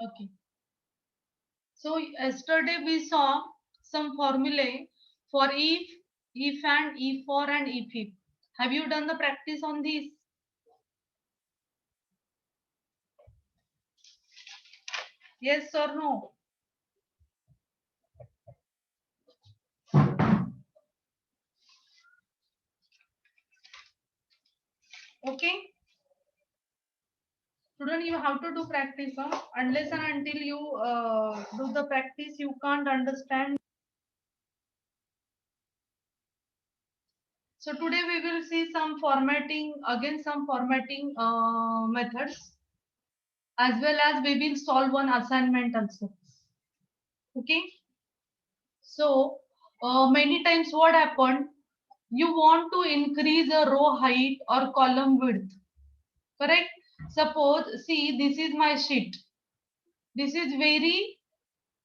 Okay. So yesterday we saw some formulae for if and if for and if. Have you done the practice on this? Yes or no? Okay. Student, you have to do practice. Huh? Unless and until you do the practice, you can't understand. So today we will see some formatting, again some formatting methods, as well as we will solve one assignment also. Okay. So many times what happened, you want to increase a row height or column width, correct? Suppose, see, this is my sheet. This is very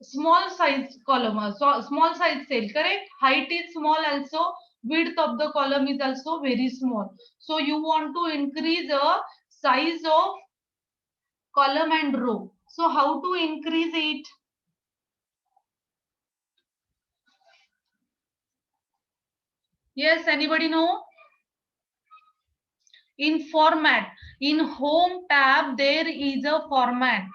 small size column, so small size cell, correct? Height is small also, width of the column is also very small. So you want to increase the size of column and row. So how to increase it? Yes, anybody know? In format, in home tab there is a format.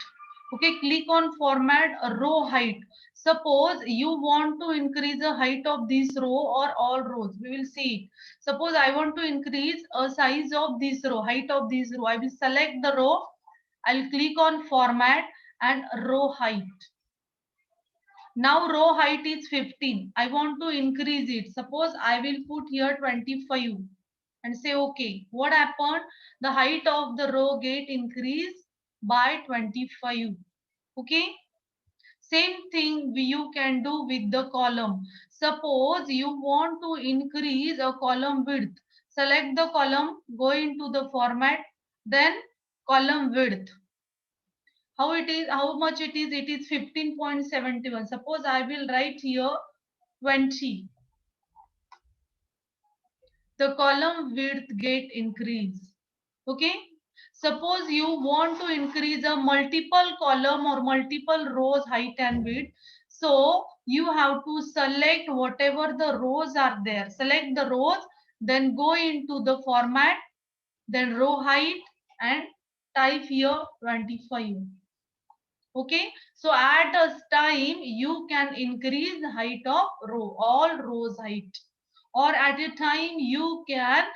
Okay, click on format, row height. Suppose you want to increase the height of this row or all rows, we will see it. Suppose I want to increase a size of this row, height of this row. I will select the row, I'll click on format and row height. Now row height is 15. I want to increase it. Suppose I will put here 25 and say okay. What happened? The height of the row get increased by 25. Okay. Same thing you can do with the column. Suppose you want to increase a column width. Select the column, go into the format, then column width. How it is, how much it is 15.71. Suppose I will write here 20. The column width get increased. Okay. Suppose you want to increase a multiple column or multiple rows height and width. So you have to select whatever the rows are there. Select the rows, then go into the format, then row height and type here 25. Okay, so at a time you can increase the height of row, all rows height, or at a time you can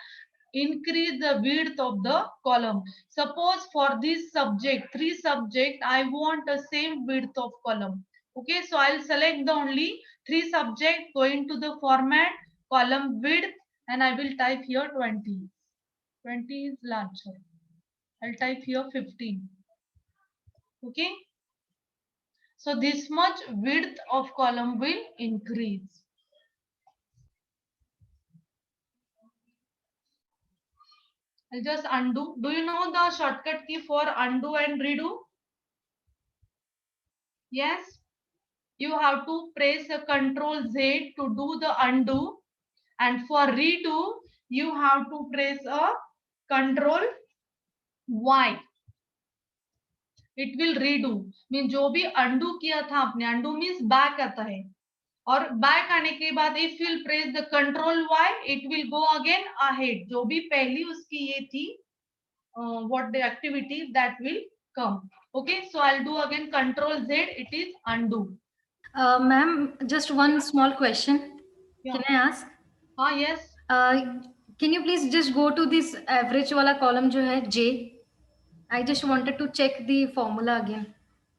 increase the width of the column. Suppose for this subject, three subject, I want the same width of column. Okay, so I'll select the only three subject, go into the format, column width, and I will type here 20. 20 is larger. I'll type here 15. Okay. So this much width of column will increase. I'll just undo. Do you know the shortcut key for undo and redo? Yes. You have to press a Ctrl Z to do the undo, and for redo you have to press a Ctrl Y. It will redo. Mean जो भी undo किया था आपने, undo means back आता है. और back आने के बाद if will press the control why it will go again ahead. जो भी पहली उसकी ये थी what the activity that will come. Okay, so I will do again control Z, it is undo. Ma'am, just one small question. Can I ask? हाँ, yes. Can you please just go to this average wala column जो है J? I just wanted to check the formula again.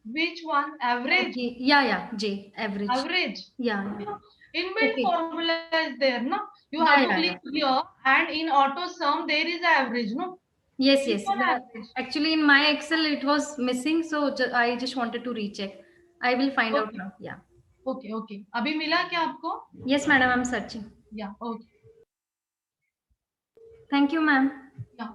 Which one? Average? Yeah, J, average. Average? Yeah. Inbuilt Okay. formula is there, no? You have to Yeah. click here, and in auto sum there is average, no? Yes. Click on average. Actually, in my Excel, it was missing, so I just wanted to recheck. I will find out Okay, now. Yeah. okay, okay. अभी मिला क्या आपको? Yes, madam, I'm searching. Yeah, okay. Thank you, ma'am. Yeah.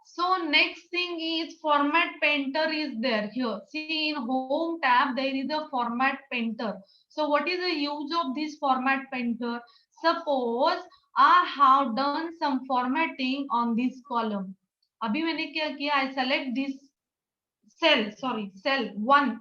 So next thing is format painter is there here. See, in home tab there is a format painter. So what is the use of this format painter? Suppose I have done some formatting on this column. अभी मैंने क्या किया? I select this cell 1,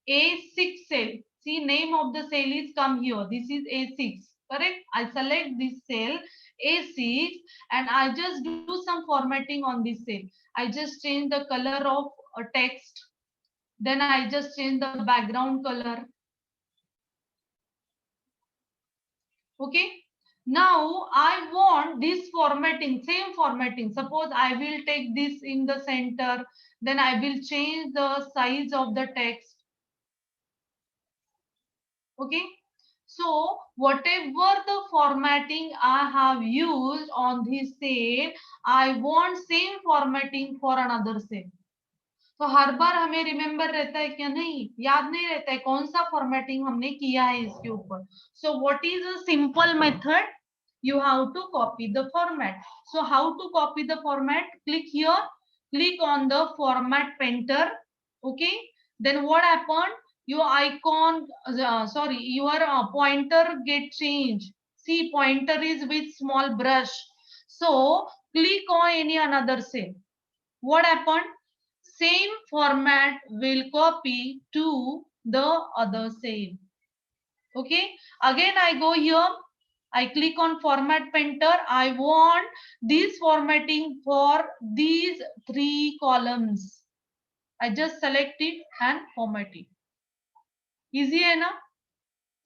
A6 cell. See, name of the cell is come here. This is A6, correct? I select this cell A6 and I just do some formatting on this cell. I just change the color of a text. Then I just change the background color. Okay. Now I want this formatting, same formatting. Suppose I will take this in the center, then I will change the size of the text. Okay. So whatever the formatting I have used on this cell, I want same formatting for another cell. तो हर बार हमें remember रहता है क्या? नहीं, याद नहीं रहता है कौन सा फॉर्मेटिंग हमने किया है इसके ऊपर. So what is a simple method? You have to copy the format. So how to copy the format? Click here, click on the format painter. Okay, then what happened? Your icon, sorry, your pointer get changed. See, pointer is with small brush. So click on any another cell. What happened? Same format will copy to the other cell. Okay, again I go here, I click on format painter. I want this formatting for these 3 columns. I just select it and format it. Easy है ना?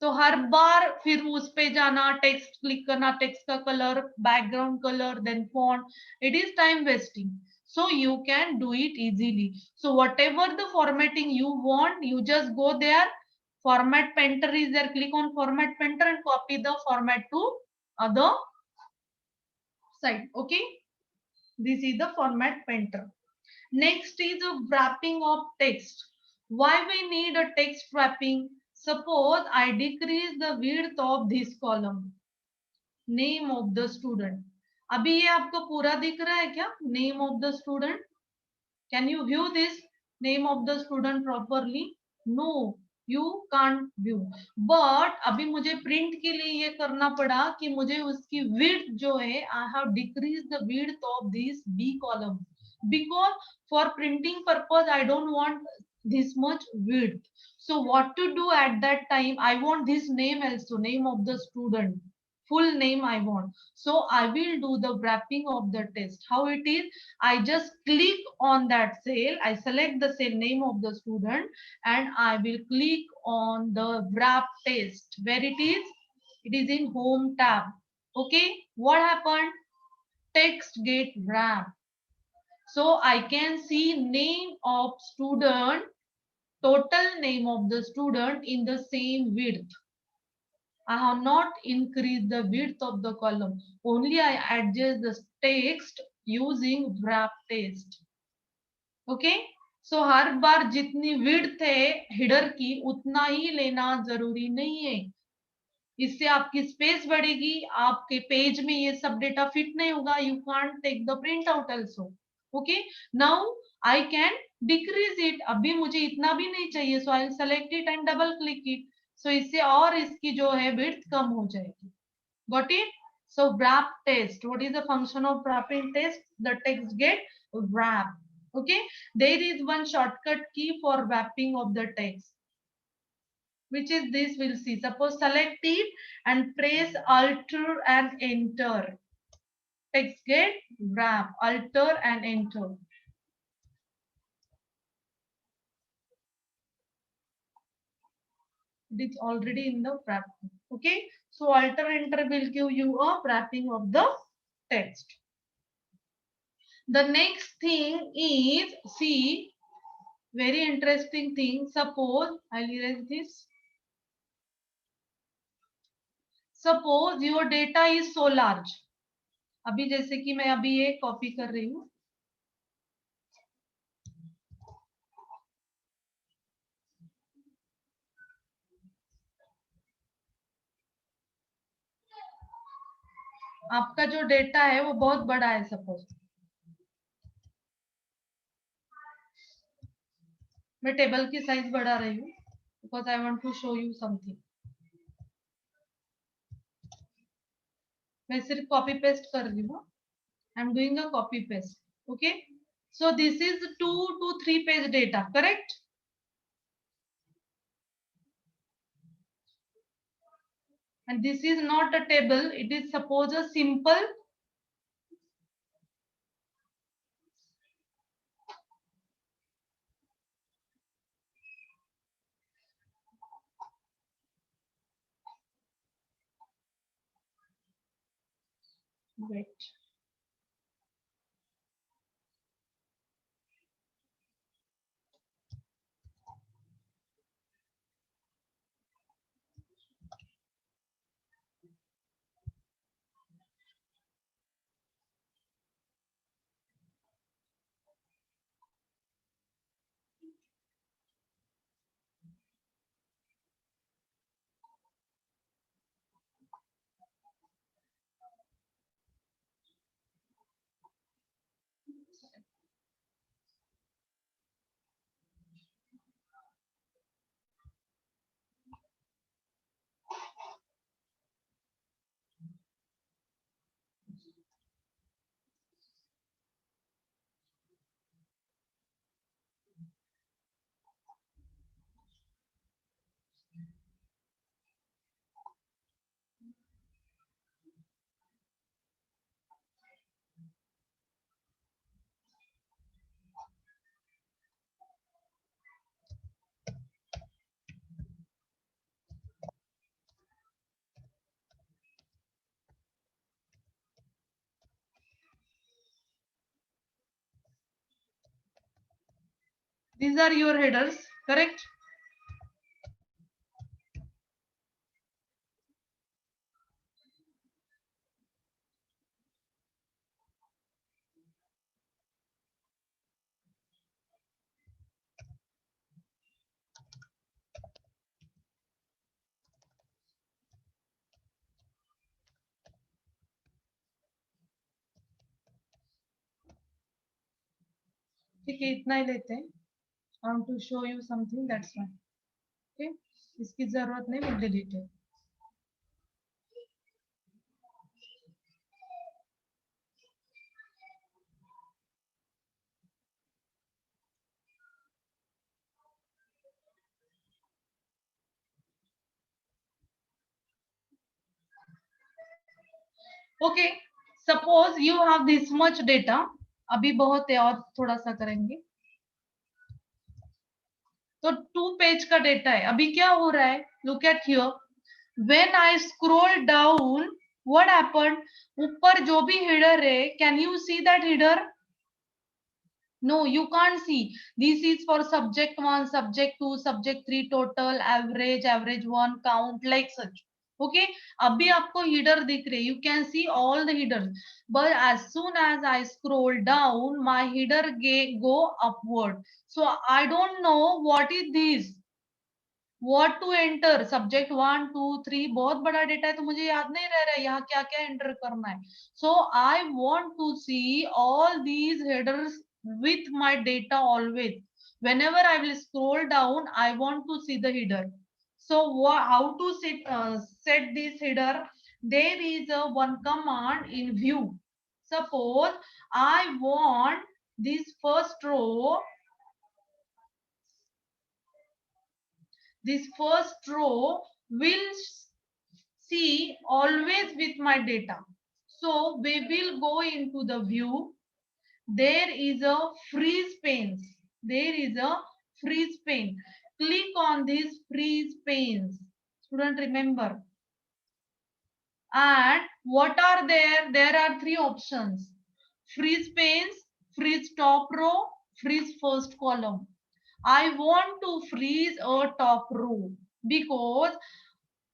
तो हर बार फिर उस पे जाना, text click करना, text का colour, background colour, then font. It is time wasting. So you can do it easily. So whatever the formatting you want, you just go there. Format painter is there. Click on format painter and copy the format to other side. Okay. This is the format painter. Next is a wrapping of text. Why we need a text wrapping? Suppose I decrease the width of this column. Name of the student. अभी ये आपको पूरा दिख रहा है क्या? Name of the student. Can you view this name of the student properly? No, you can't view. But अभी मुझे print के लिए ये करना पड़ा कि मुझे उसकी width जो है, I have decreased the width of this B column because for printing purpose I don't want this much width. So what to do at that time? I want this name also, name of the student. Full name I want. So I will do the wrapping of the text. How it is? I just click on that cell. I select the cell name of the student and I will click on the wrap text. Where it is? It is in home tab. Okay. What happened? Text get wrapped. So I can see name of student, total name of the student in the same width. I have not increased the width of the column. Only I adjust the text using wrap text. Okay. So हर बार जितनी width है header की उतना ही लेना जरूरी नहीं है. इससे आपकी स्पेस बढ़ेगी, आपके पेज में ये सब डेटा फिट नहीं होगा. You can't take the print out also. Okay. Now I can decrease it. अभी मुझे इतना भी नहीं चाहिए. So I'll select it and double click it. So इससे और इसकी जो है width कम हो जाएगी. Got it? So wrap text. What is the function of wrapping text? The text get wrapped. Okay. There is one shortcut key for wrapping of the text. Which is this? We'll see. Suppose select it and press Alt and Enter. Text get wrap. Alt and Enter. It is already in the wrap. Okay. So Alt Enter will give you a wrapping of the text. The next thing is, see, very interesting thing. Suppose I'll erase this. Suppose your data is so large. अभी जैसे कि मैं अभी ये copy कर रही हूँ. आपका जो डेटा है वो बहुत बड़ा है. सपोज मैं टेबल की साइज बढ़ा रही हूँ because I want to show you something. मैं सिर्फ कॉपी पेस्ट कर रही हूँ. I am doing a copy paste. Okay. So this is 2 to 3 page data, correct? And this is not a table, it is suppose a simple wait. These are your headers, correct? ठीक है, इतना ही लेते हैं. I want to show you something, that's why. Okay, इसकी जरूरत नहीं, we'll delete it. Okay, suppose you have this much data. अभी बहुत है और थोड़ा सा करेंगे. तो 2 पेज का डेटा है. अभी क्या हो रहा है? Look at here. When I scroll down, what happened? ऊपर जो भी header है, can you see that header? No, you can't see. This is for subject 1, subject 2, subject 3, total, average 1, count, like such. Okay, abhi aapko header dikh rahe, you can see all the headers, but as soon as I scroll down, my header go upward. So I don't know what is this, what to enter. Subject 1 2 3 बहुत बड़ा data है, तो मुझे याद नहीं रह रहा है यहाँ क्या क्या एंटर करना है. So I want to see all these headers with my data always. Whenever I will scroll down, I want to see the header. So how to set this header? There is a one command in view. Suppose I want this first row, this first row will see always with my data. So we will go into the view. There is a freeze panes. There is a freeze pane. Click on these freeze panes. Student, remember. And what are there? There are 3 options. Freeze panes, freeze top row, freeze first column. I want to freeze a top row because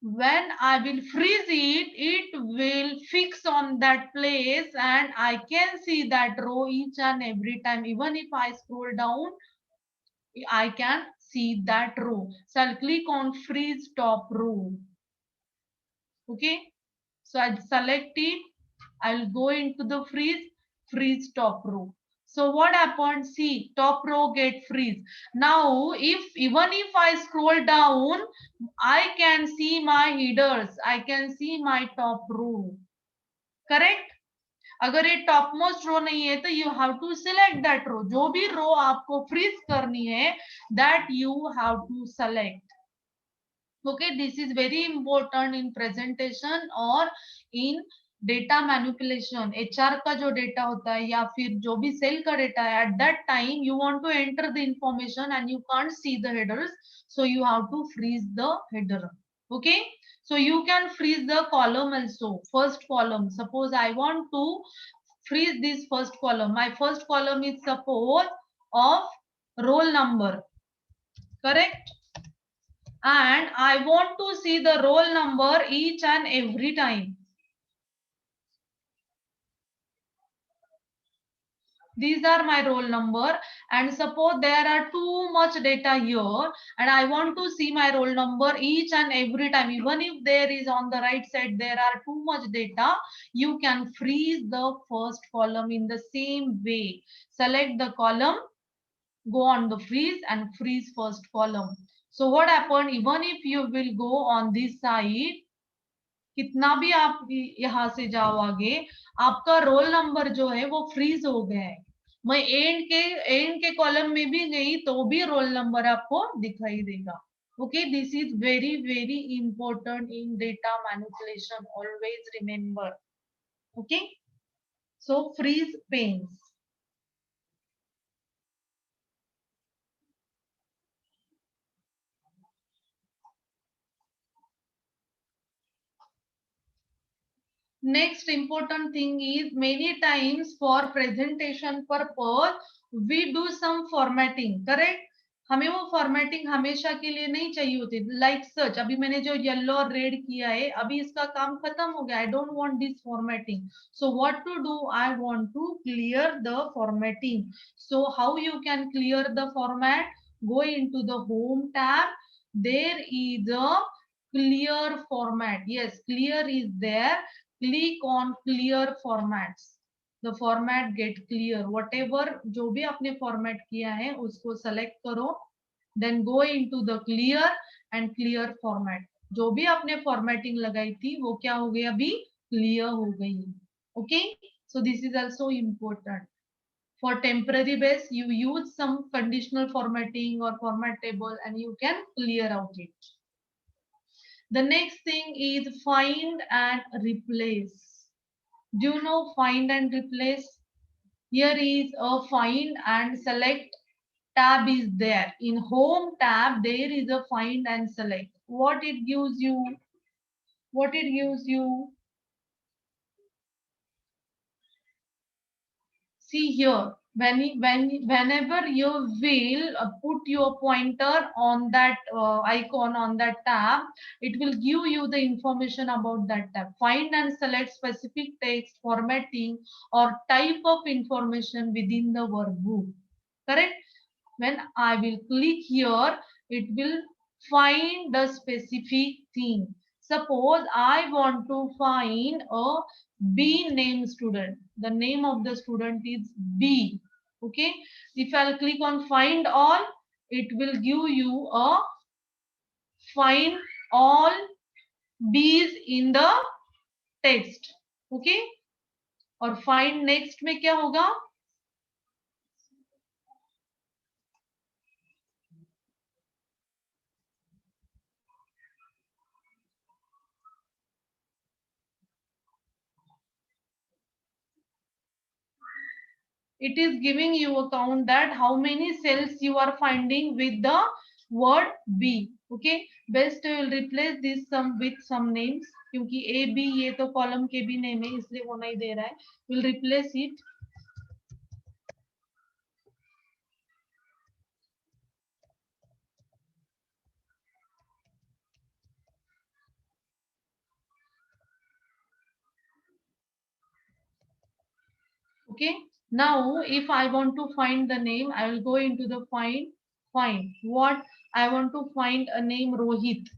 when I will freeze it, it will fix on that place and I can see that row each and every time. Even if I scroll down, I can see that row. So I'll click on freeze top row. Okay, so I'll select it. I'll go into the freeze top row. So what happened? See, top row get freeze. Now, even if I scroll down, I can see my headers. I can see my top row. Correct? अगर ये top most row नहीं है तो you have to select that row. जो भी row आपको freeze करनी है that you have to select. Okay, this is very important in presentation और in डेटा मैनिपुलेशन. एचआर का जो डेटा होता है या फिर जो भी सेल का डेटा है, at that time you want to enter the information and you can't see the headers, so you have to freeze the header. Okay, so you can freeze the column also. First column, suppose I want to freeze this first column. My first column is suppose of roll number, correct? And I want to see the roll number each and every time. These are my roll number, and suppose there are too much data here and I want to see my roll number each and every time. Even if there is on the right side there are too much data, you can freeze the first column in the same way. Select the column, go on the freeze and freeze first column. So what happened, even if you will go on this side, कितना भी आप यहाँ से जाओ आगे, आपका roll number जो है वो फ्रीज हो गया है. मैं एंड के कॉलम में भी गई तो भी रोल नंबर आपको दिखाई देगा. Okay, this is very very important in data manipulation, always remember. Okay, so freeze panes. Next important thing is, many times for presentation purpose we do some formatting, correct? हमें वो formatting हमेशा के लिए नहीं चाहिए होती. लाइक सच, अभी मैंने जो येलो और रेड किया है, अभी इसका काम खत्म हो गया. I don't want this formatting. So what to do, I want to clear the formatting. So how you can clear the format? Go into the home tab. There is a clear format. Yes, clear is there. Click on clear formats. The format get clear. Whatever जो भी आपने format किया है उसको select करो. Then go into the clear and clear format. जो भी आपने फॉर्मेटिंग लगाई थी वो क्या हो गई, अभी क्लियर हो गई. Okay, so this is also important. For temporary base you use some conditional formatting or format table and you can clear out it. The next thing is find and replace. Do you know find and replace? Here is a find and select tab is there. In home tab there is a find and select. What it gives you? What it gives you? See here, whenever you will put your pointer on that icon on that tab, it will give you the information about that tab. Find and select specific text, formatting or type of information within the workbook, correct? When I will click here, it will find the specific thing. Suppose I want to find a B name student. The name of the student is B. Okay. If I'll click on find all, it will give you a find all B's in the text. Okay. और find next में क्या होगा? It is giving you a count that how many cells you are finding with the word B. Okay, best you will replace this sum with some names, क्योंकि A B ये तो column के भी name है इसलिए वो नहीं दे रहा है. Will replace it. Okay, now if I want to find the name, I will go into the find. What I want to find a name Rohit.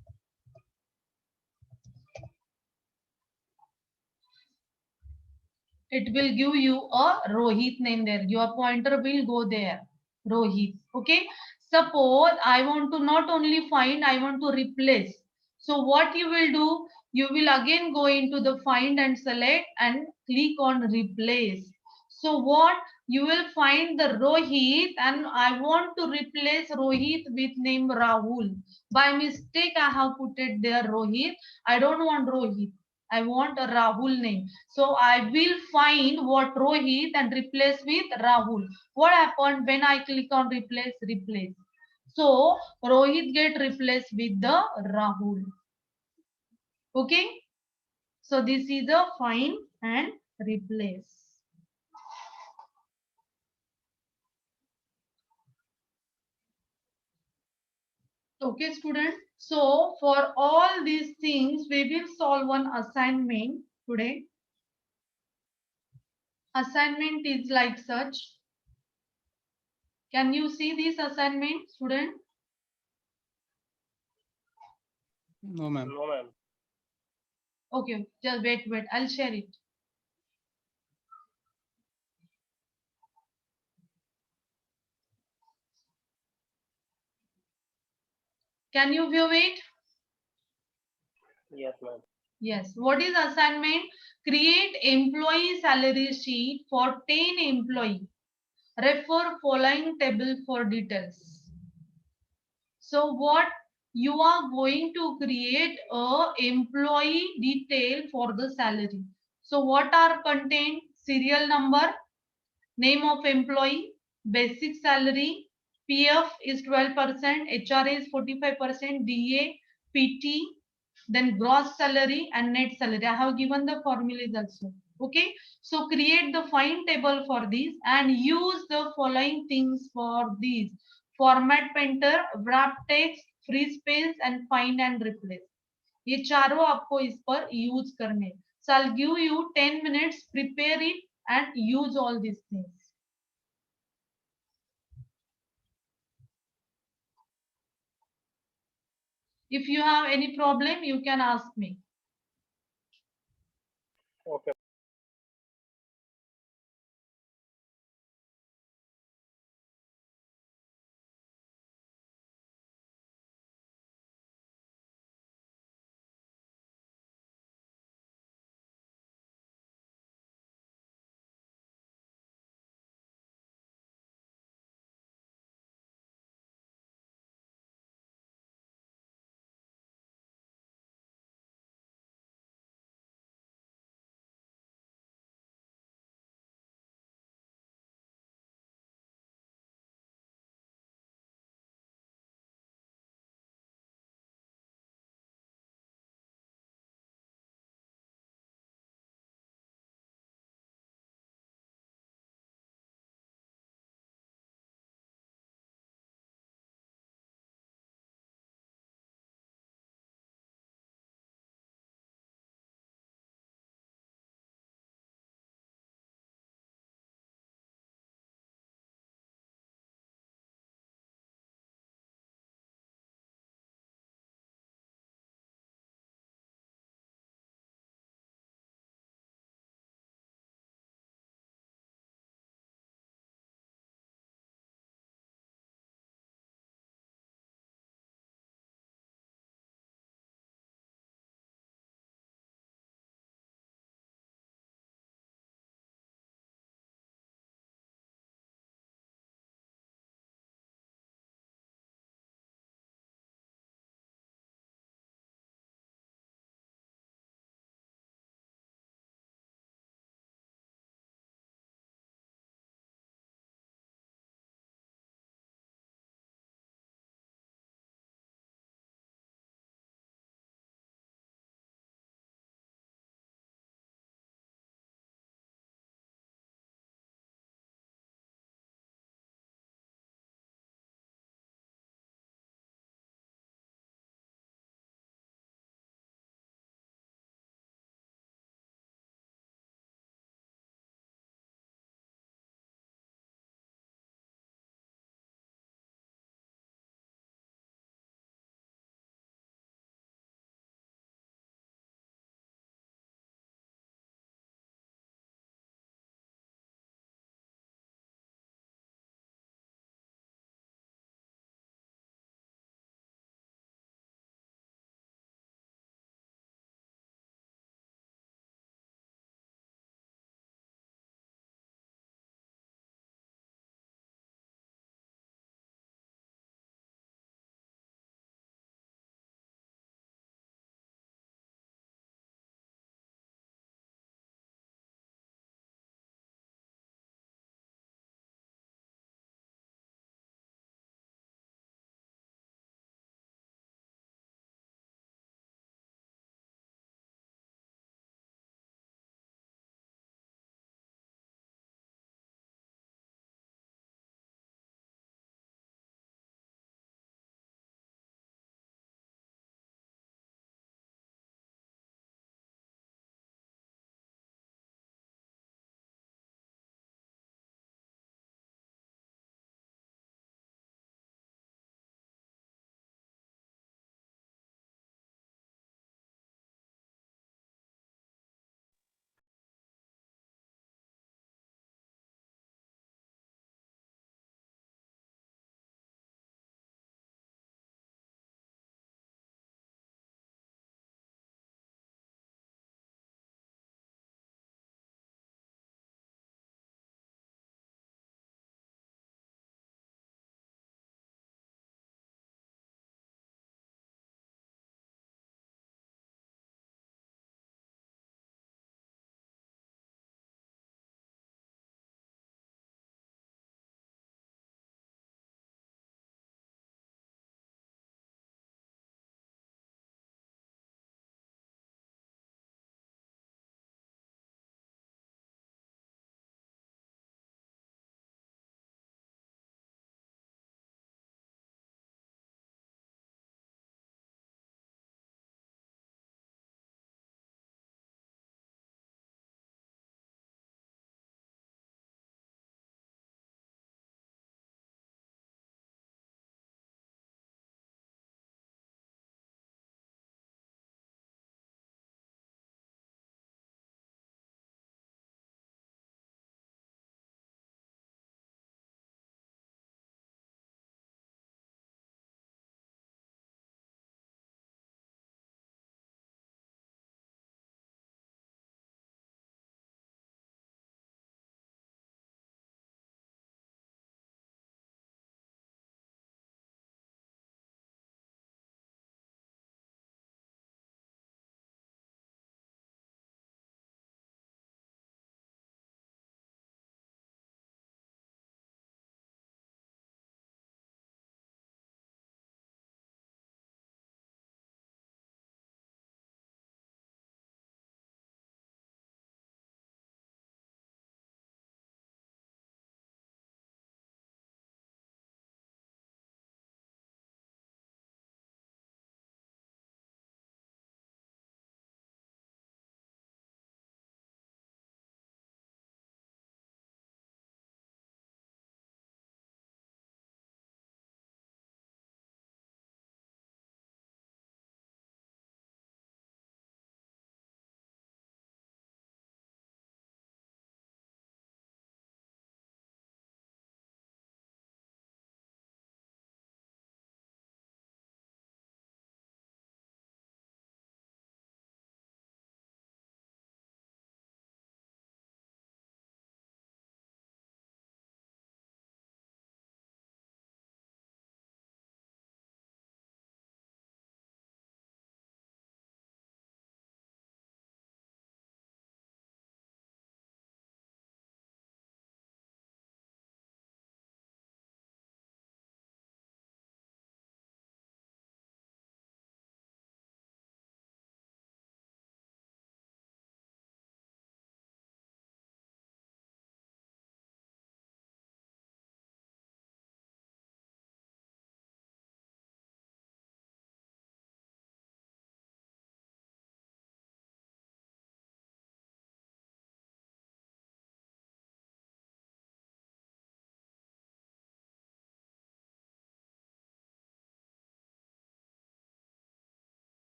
It will give you a Rohit name there. Your pointer will go there. Rohit. Okay. Suppose I want to not only find, I want to replace. So what you will do? you will again go into the find and select and click on replace. So what you will find the Rohit, and I want to replace Rohit with name Rahul. By mistake, I have put it there Rohit. I don't want Rohit. I want a Rahul name. So I will find what Rohit and replace with Rahul. What happened when I click on replace? Replace. So Rohit get replaced with the Rahul. Okay. So this is a find and replace. Okay, student. So for all these things, we will solve one assignment today. Assignment is like such. Can you see this assignment, student? No, ma'am. No, ma'am. Okay, just wait. I'll share it. Can you view it? Yes, ma'am. Yes. What is assignment? Create employee salary sheet for 10 employee. Refer following table for details. So what you are going to create a employee detail for the salary. So what are contained? Serial number, name of employee, basic salary, PF is 12%, HRA is 45%, DA, PT, then gross salary and net salary. I have given the formulas also. Okay, so create the find table for these and use the following things for these: format painter, wrap text, free space and find and replace. ये चारों आपको इस पर use करने. So I'll give you 10 minutes, prepare it and use all these things. If you have any problem, you can ask me. Okay.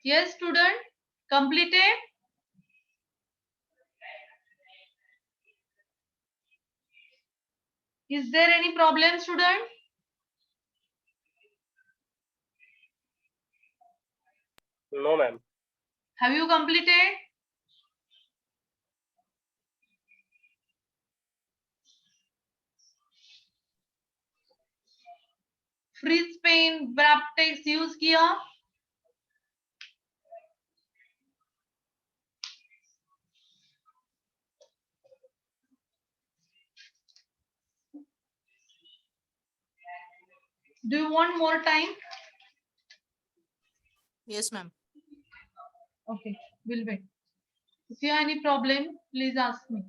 Yes, student, completed. Is there any problem, student? No, ma'am. Have you completed? Freeze pane wrap text use किया? Do you want more time? Yes, ma'am. Okay, we'll wait. If you have any problem, please ask me.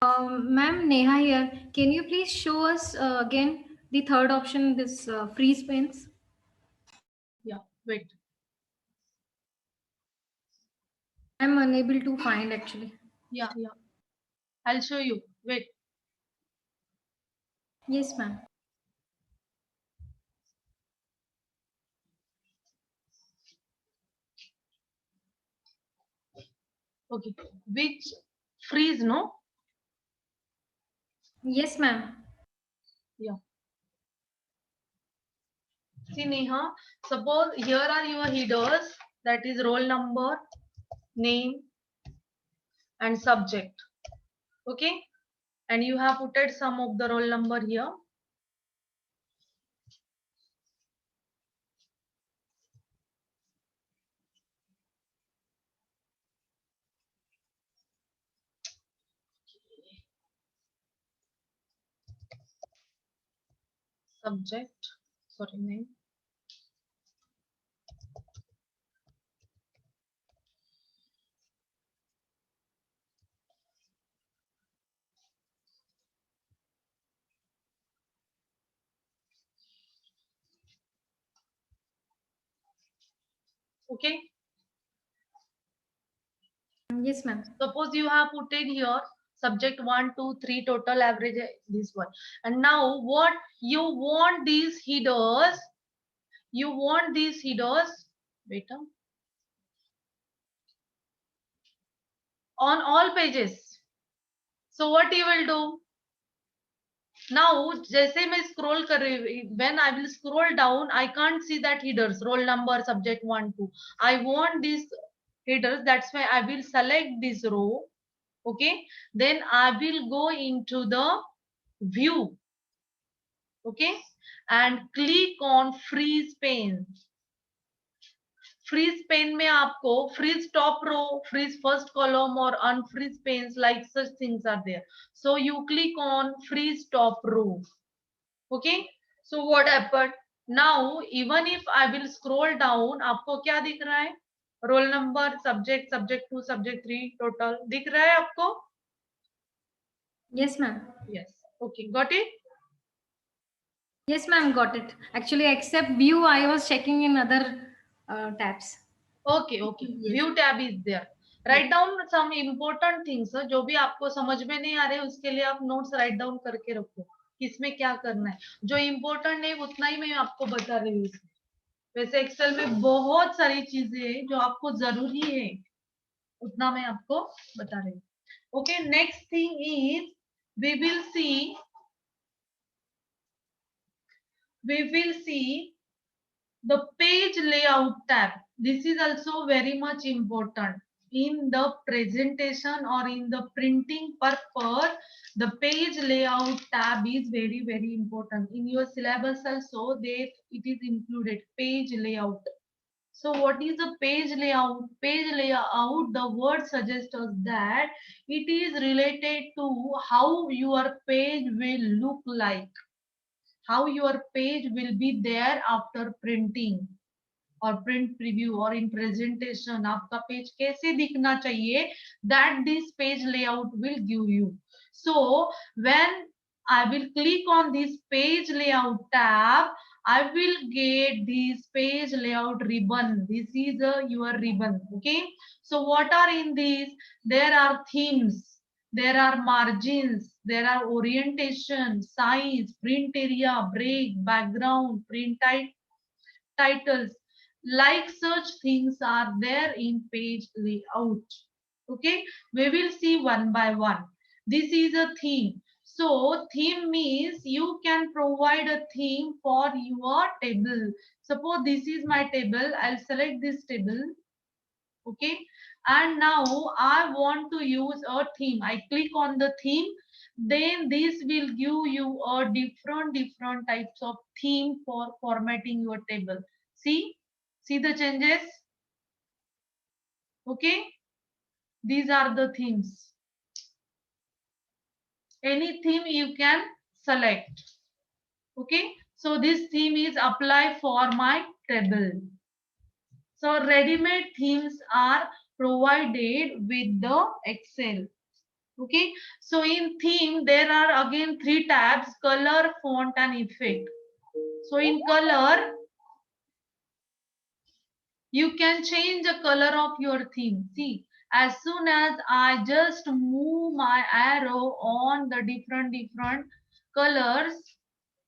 Ma'am, Neha here. Can you please show us again the third option, this freeze panes? Yeah, wait. I'm unable to find actually. Yeah, yeah. I'll show you. Wait. Yes, ma'am. Okay. Which freeze, no? Yes, ma'am. Yeah. See, Neha, suppose here are your headers, that is roll number, name, and subject. Okay. And you have put some of the roll number here. Subject, sorry, name. Okay. Yes, ma'am. Suppose you have put in here subject 1, 2, 3, total average this one. And now what you want these headers? You want these headers. Wait. On all pages. So what you will do? Now, जैसे मैं scroll कर रही, when I will scroll down, I can't see that headers, roll number, subject 1, 2. I want these headers. That's why I will select this row. Okay. Then I will go into the view. Okay. And click on freeze pane. Freeze pane में आपको freeze top row, freeze first column or unfreeze panes, like such things are there. So you click on freeze top row. Okay. So what happened? Now even if I will scroll down, आपको क्या दिख रहा है? Roll number, subject, subject 2, subject 3, total दिख रहा है आपको? Yes, ma'am. Yes. Okay. Got it? Yes, ma'am. Got it. Actually, except view, I was checking in other tabs. Okay, okay. Yes. View tab is there. Write down some important things. जो भी आपको समझ में नहीं आ रहे उसके लिए आप नोट्स राइट डाउन करके रखो, किसमें क्या करना है. जो इम्पोर्टेंट है उतना ही मैं आपको बता रही हूँ. वैसे एक्सेल में बहुत सारी चीजें हैं जो आपको जरूरी है, उतना मैं आपको बता रही हूँ. Okay, next thing is we will see the page layout tab. This is also very much important in the presentation or in the printing purpose. The page layout tab is very, very important. In your syllabus also it is included, page layout. So what is a page layout? Page layout, the word suggests us that it is related to how your page will look like, how your page will be there after printing or print preview or in presentation. आपका page कैसे दिखना चाहिए, that this page layout will give you. So when I will click on this page layout tab, I will get this page layout ribbon. This is your ribbon. Okay. So what are in these? There are themes, there are margins, there are orientation, size, print area, break, background, print titles, like such things are there in page layout. Okay, we will see one by one. This is a theme. So theme means you can provide a theme for your table. Suppose this is my table, I'll select this table. Okay, and now I want to use a theme. I click on the theme, then this will give you a different types of theme for formatting your table. See the changes. Okay, these are the themes. Any theme you can select. Okay, so this theme is apply for my table. So ready-made themes are provided with the Excel. Okay, so in theme there are again 3 tabs: color, font and effect. So in color, you can change the color of your theme. See, as soon as I just move my arrow on the different colors,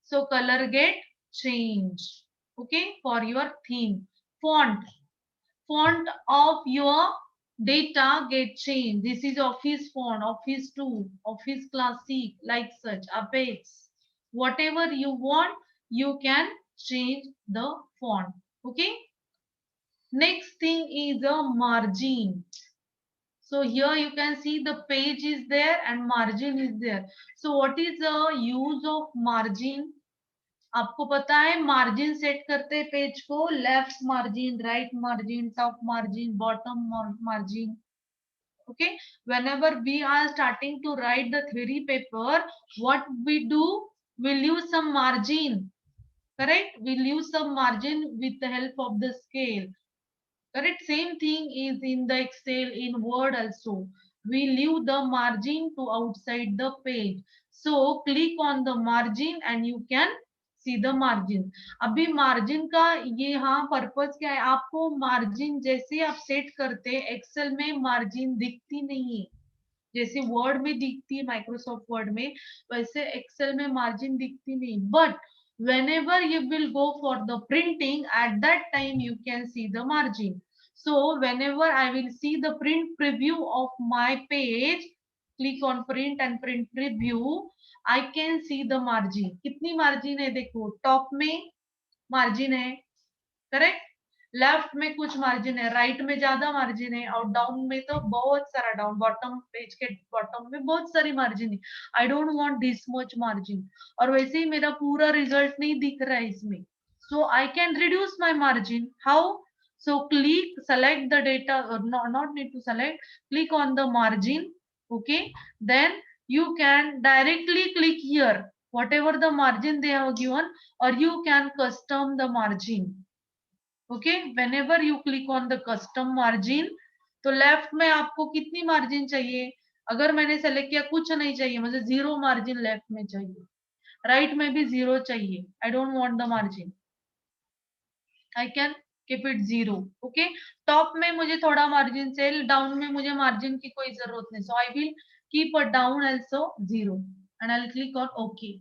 so color get changed. Okay, for your theme. Font of your data get changed. This is Office font, Office 2, Office Classic, like such, Apex. Whatever you want, you can change the font. Okay. Next thing is a margin. So here you can see the page is there and margin is there. So what is the use of margin? आपको पता है margin set करते हैं page को, left margin, right margin, top margin, bottom margin. Okay, whenever we are starting to write the theory paper, what we do, we'll use some margin. Correct, we'll use some margin with the help of the scale. Correct, same thing is in the Excel, in Word also. We leave the margin to outside the page. So click on the margin and you can see the margin. अभी margin का ये हाँ purpose क्या है, आपको margin जैसे आप set करते हैं एक्सेल में margin दिखती नहीं है, जैसे वर्ड में दिखती है माइक्रोसॉफ्ट वर्ड में, वैसे एक्सेल में मार्जिन दिखती नहीं. But whenever you will go for the printing, at that time you can see the margin. So whenever I will see the print preview of my page, click on print and print preview, I can see the margin. कितनी margin है देखो, top में margin है, correct, left में कुछ margin है, right में ज्यादा मार्जिन है, और डाउन में तो बहुत सारा, डाउन बॉटम पेज के बॉटम में बहुत सारी मार्जिन है. आई don't want this much margin, और वैसे ही मेरा पूरा रिजल्ट नहीं दिख रहा है इसमें. So I can reduce my margin. How? So click, select the data, not need to select, click on the margin. Okay, then you can directly click here whatever the margin they have given, or you can custom the margin. Okay, whenever you click on the custom margin, तो left में आपको कितनी margin चाहिए, अगर मैंने select किया कुछ नहीं चाहिए, मुझे 0 मार्जिन लेफ्ट में चाहिए, राइट में भी 0 चाहिए, आई don't want the margin, I can keep it 0. Okay, top में मुझे थोड़ा मार्जिन चाहिए, डाउन में मुझे मार्जिन की कोई जरूरत नहीं, so I will keep a down also 0 and I will click on okay.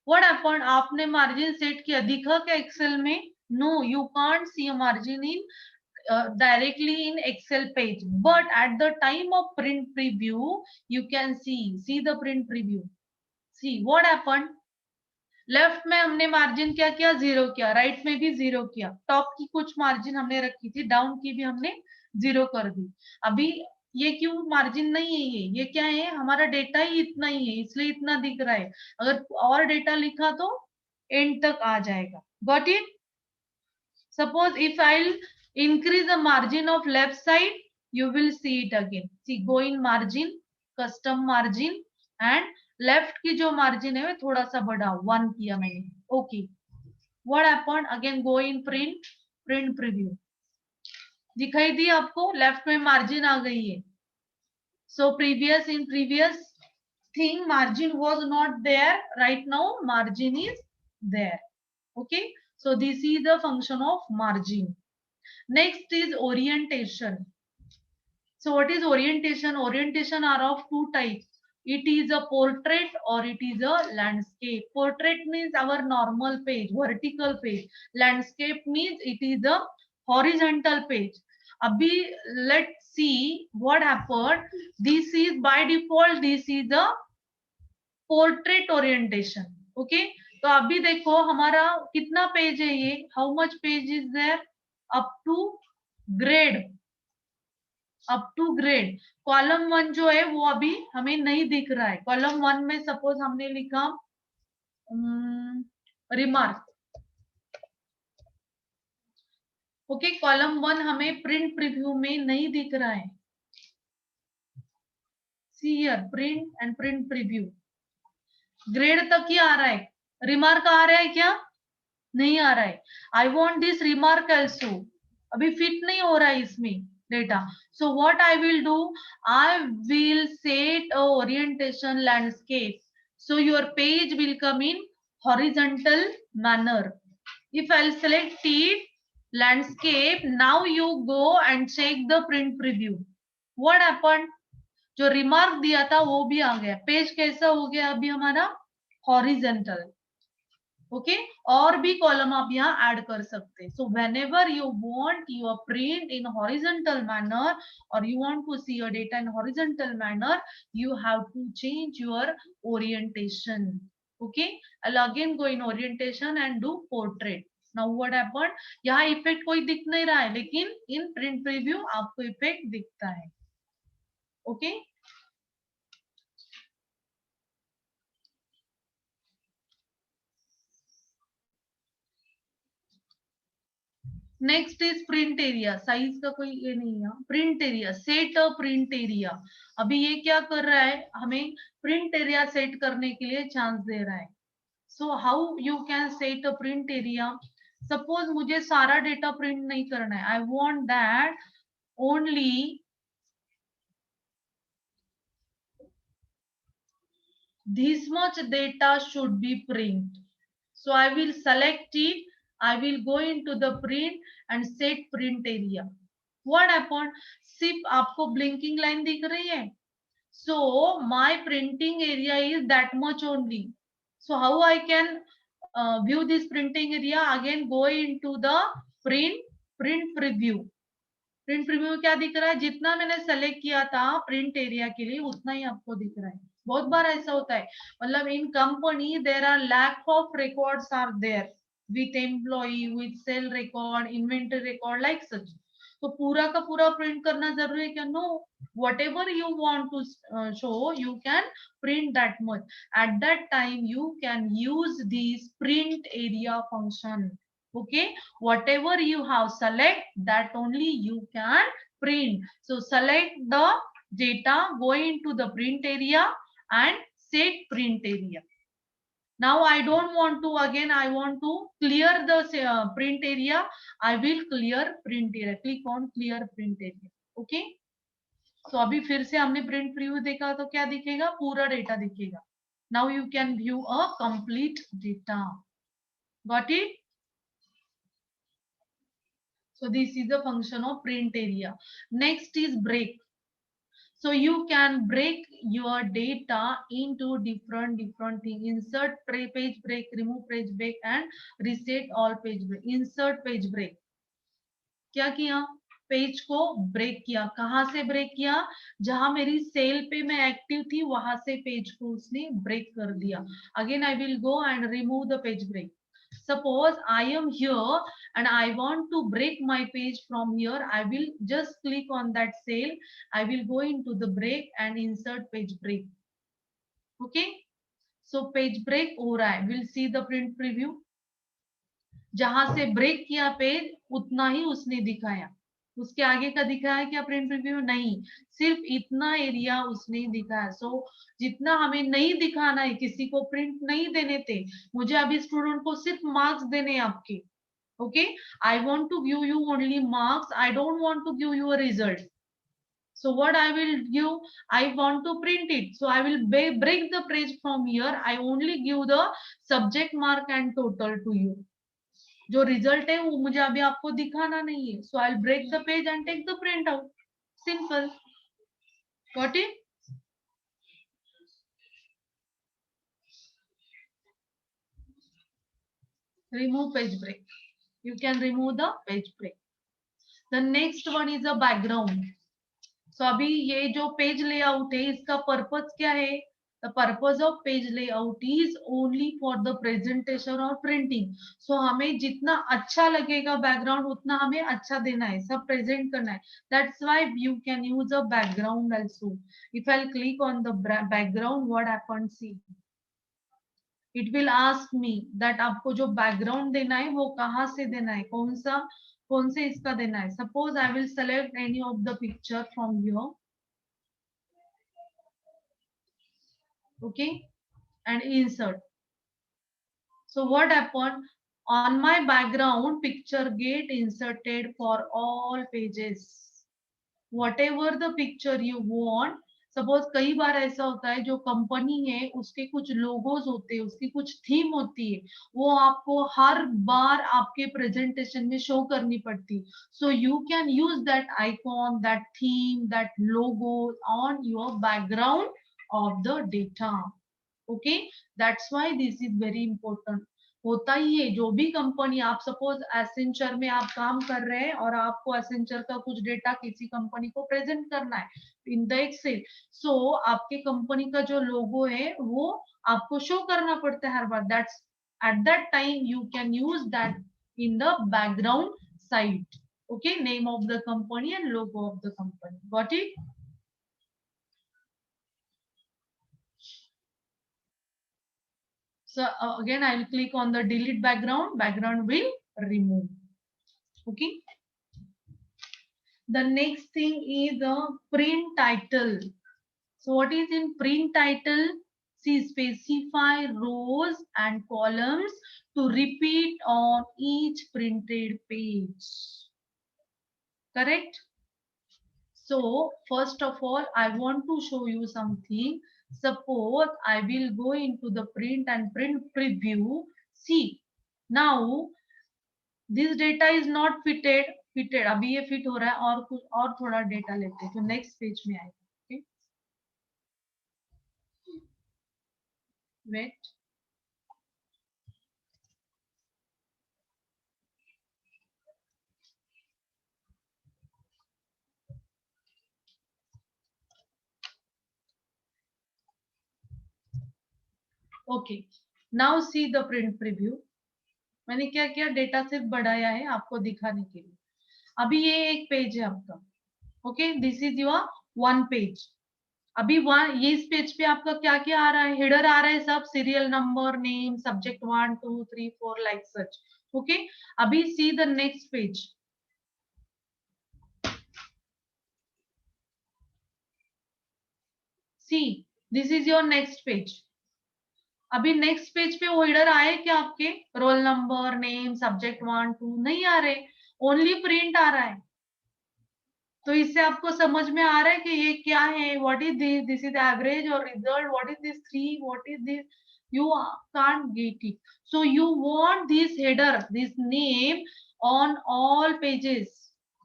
What happened, आपने मार्जिन सेट किया, दिखा क्या एक्सेल में? No, you can't see a margin in directly in Excel page, but at the time of print preview you can see the print preview. See what happened, left में हमने margin क्या किया, 0 किया, right में भी 0 किया, top की कुछ मार्जिन हमने रखी थी, डाउन की भी हमने 0 कर दी. अभी ये क्यों मार्जिन नहीं है, ये क्या है, हमारा डेटा ही इतना ही है इसलिए इतना दिख रहा है, अगर और डेटा लिखा तो एंड तक आ जाएगा. Got it? Suppose if I'll increase the margin of left side, you will see it again. See, go in margin, custom margin, and left की जो margin है वो थोड़ा सा बढ़ा, 1 किया मैंने. Okay. What happened? Again go in print, print preview. दिखाई दी आपको, लेफ्ट में मार्जिन आ गई है. So in previous thing margin was not there, right now margin is there. Okay. So this is the function of margin. Next is orientation. So what is orientation? Orientation are of 2 types. It is a portrait or it is a landscape. Portrait means our normal page, vertical page. Landscape means it is a horizontal page. Abhi let's see what happened. This is by default, this is the portrait orientation. Okay, तो अभी देखो हमारा कितना page है ये, how much page is there, up to grade, up to grade. Column 1 जो है वो अभी हमें नहीं दिख रहा है. कॉलम 1 में सपोज हमने लिखा रिमार्क. ओके, कॉलम 1 हमें प्रिंट प्रीव्यू में नहीं दिख रहा है. See here print and print preview, grade तक ही आ रहा है, रिमार्क आ रहा है क्या? नहीं आ रहा है. I want this remark also, अभी फिट नहीं हो रहा है इसमें, data. So what I will do, I will set a orientation landscape. So your page will come in horizontal manner. If I'll select it, landscape, now you go and check the print preview. What happened? जो remark दिया था वो भी आ गया. Page कैसा हो गया अभी हमारा? हॉरिजेंटल. ओके, और भी कॉलम आप यहाँ ऐड कर सकते हैं. So whenever you want your print in horizontal manner और you want to see your data in horizontal manner, you have to change your orientation. Okay, I'll again go in orientation and do portrait. Now what happened? यहाँ effect कोई दिख नहीं रहा है, लेकिन in print preview आपको effect दिखता है. Okay, next is print area. Size का कोई ये नहीं है. Print area, set a print area. अभी ये क्या कर रहा है? हमें प्रिंट एरिया सेट करने के लिए चांस दे रहा है. सो how you can set a print area? Suppose मुझे सारा डेटा प्रिंट नहीं करना है. I want that only this much data should be print. So I will select it. I will go into the print and set print area. What happened? सिर्फ आपको blinking line दिख रही है. So my printing area is that much only. So how I can view this printing area? Again go into the print preview. Print preview में क्या दिख रहा है? जितना मैंने सेलेक्ट किया था प्रिंट एरिया के लिए उतना ही आपको दिख रहा है. बहुत बार ऐसा होता है, मतलब in company there are lack of records are there with employee, with sale record, inventory record, like such. तो पूरा का पूरा प्रिंट करना जरूरी है क्या? No, whatever you want to show, you can print that much. At that time you can use this print area function. Okay, whatever you have select, that only you can print. So select the data, go into the print area and set print area. Now I don't want to, again I want to clear the print area. I will clear print area. Click on clear print area. Okay, so अभी फिर से हमने print preview देखा तो क्या दिखेगा? पूरा data दिखेगा. Now you can view a complete data. Got it? So this is the function of print area. Next is break. So you can break your data into different things. Insert page break, remove page break and reset all page break. Insert page break. क्या किया? Page को break किया. कहां से break किया? जहां मेरी cell पे मैं एक्टिव थी वहां से पेज को उसने ब्रेक कर दिया. Again I will go and remove the page break. Suppose I am here and I want to break my page from here. I will just click on that cell. I will go into the break and insert page break. Okay, so page break हो रहा है. We'll see the print preview. जहां से break किया page उतना ही उसने दिखाया. उसके आगे का दिखाया क्या प्रिंट रिव्यू? नहीं, सिर्फ इतना एरिया उसने दिखाया. सो जितना हमें नहीं दिखाना है, किसी को प्रिंट नहीं देने थे, मुझे अभी स्टूडेंट को सिर्फ मार्क्स देने हैं आपके. Okay, I want to give you only marks. I don't want to give you a result. So what I will give, I want to print it. So I will break the page from here. I only give the subject mark and total to you. जो result है वो मुझे अभी आपको दिखाना नहीं है. So I will break the page and take the print out. Simple. Got it? remove page break. You can remove the page break. The next one is a background. So अभी ये जो पेज लेआउट है इसका purpose क्या है? The purpose of page layout is only for the presentation or printing. So हमें जितना अच्छा लगेगा बैकग्राउंड उतना हमें अच्छा देना है, सब प्रेजेंट करना है. That's why you can use a background also. If I'll click on the background, what happens? See, it will ask me that आपको जो बैकग्राउंड देना है वो कहाँ से देना है, कौन से इसका देना है. Suppose I will select any of the picture from here. Okay, and insert. So what happened? On my background, picture get inserted for all pages. whatever the picture you want. Suppose कई बार ऐसा होता है जो company है उसके कुछ logos होते हैं, उसकी कुछ थीम होती है, वो आपको हर बार आपके प्रेजेंटेशन में शो करनी पड़ती, so you can use that icon, that theme, that logo on your background of the data. Okay, that's why this is very important. होता ही है जो भी कंपनी, आप सपोज एसेंचर में आप काम कर रहे हैं और आपको एसेंचर का कुछ डेटा किसी कंपनी को प्रेजेंट करना है इन द एक्सेल, सो आपके कंपनी का जो लोगो है वो आपको शो करना पड़ता है हर बार. That's at that time you can use that in the background side. Okay, name of the company and logo of the company. Got it? So again, I will click on the delete background. Background will remove. Okay. The next thing is the print title. So what is in print title? See, specify rows and columns to repeat on each printed page. Correct? So first of all, I want to show you something. Suppose I will go into the print and print preview. See, now this data is not fitted. अभी ये fit हो रहा है, और कुछ और थोड़ा data लेते हैं जो नेक्स्ट पेज में आएगा. Okay, wait. Okay, now see the print preview. मैंने क्या किया, डेटा सिर्फ बढ़ाया है आपको दिखाने के लिए. अभी ये एक पेज है आपका. Okay, this is your one page. अभी ये इस पेज पे आपका क्या क्या आ रहा है, हेडर आ रहा है सब, serial number, name, subject 1 2 3 4 like such. Okay, अभी see the next page. See, this is your next page. अभी नेक्स्ट पेज पे वो हेडर आए क्या आपके, रोल नंबर, नेम, सब्जेक्ट 1 2 नहीं आ रहे, ओनली प्रिंट आ रहा है. तो इससे आपको समझ में आ रहा है कि ये क्या है, what is this, this is average और result, what is this 3, what is this, you can't get it. So you want this header, this name on all pages.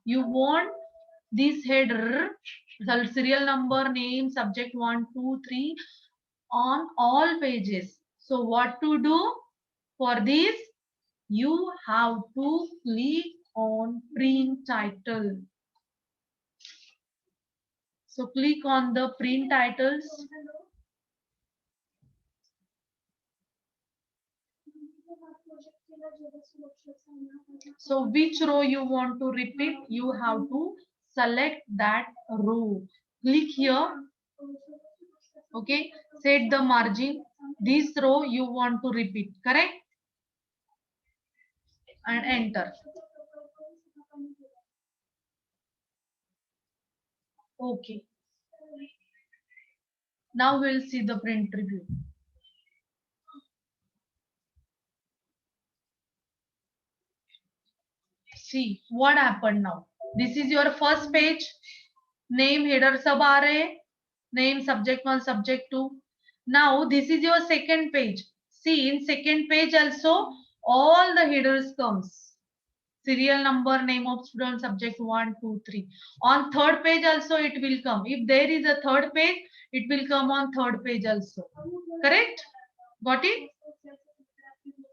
You want this header, the serial number, name, subject 1 2 3 on all pages. So what to do for this? You have to click on print title. So click on the print titles. So which row you want to repeat, you have to select that row. Click here. Okay, set the margin. This row you want to repeat, correct? And enter. Okay. Now we'll see the print preview. See what happened now. This is your first page. Name, header सब आ रहे हैं. Name, subject 1, subject 2. Now this is your second page. See, in second page also all the headers comes. Serial number, name of student, subject 1 2 3. On third page also it will come. If there is a third page, it will come on third page also. Correct? Got it?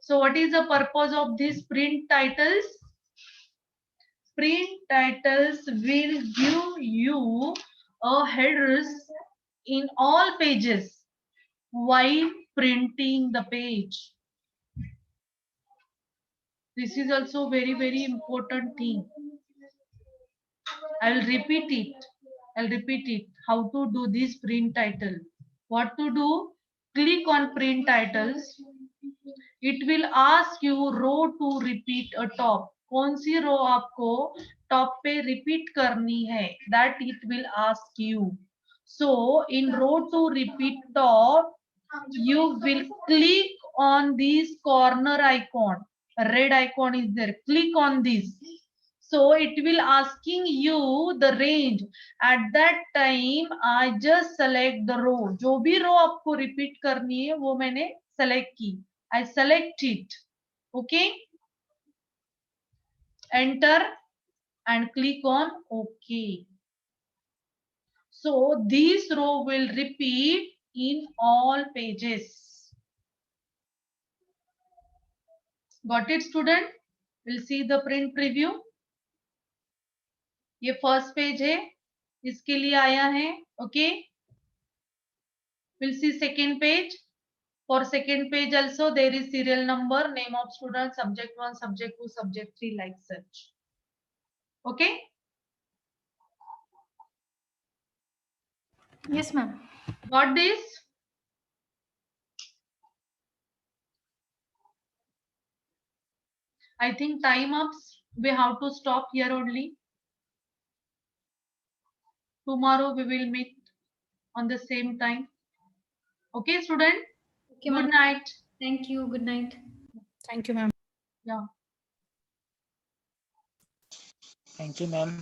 So what is the purpose of these print titles? Print titles will give you a headers in all pages while printing the page. This is also very important thing. I will repeat it. I'll repeat it. How to do this print title? What to do? Click on print titles. It will ask you row to repeat a top. कौन सी रो आपको top पे repeat करनी है, that it will ask you. So in row to repeat top, you will click on this corner icon. A red icon is there. Click on this. So it will asking you the range. At that time, I just select the row. जो भी row आपको repeat करनी है, वो मैंने select की. I select it. Okay. Enter and click on OK. So this row will repeat in all pages. Got it, student? We'll see the print preview. ये first page है, इसके लिए आया है. Okay, we'll see second page. For second page also there is serial number, name of student, subject 1, subject 2, subject 3, like such. Okay. Yes, ma'am. Got this? I think time ups. We have to stop here only. Tomorrow we will meet on the same time. Okay, student? Okay, Good ma'am. night. Thank you. Good night. Thank you, ma'am. Yeah. Thank you, ma'am.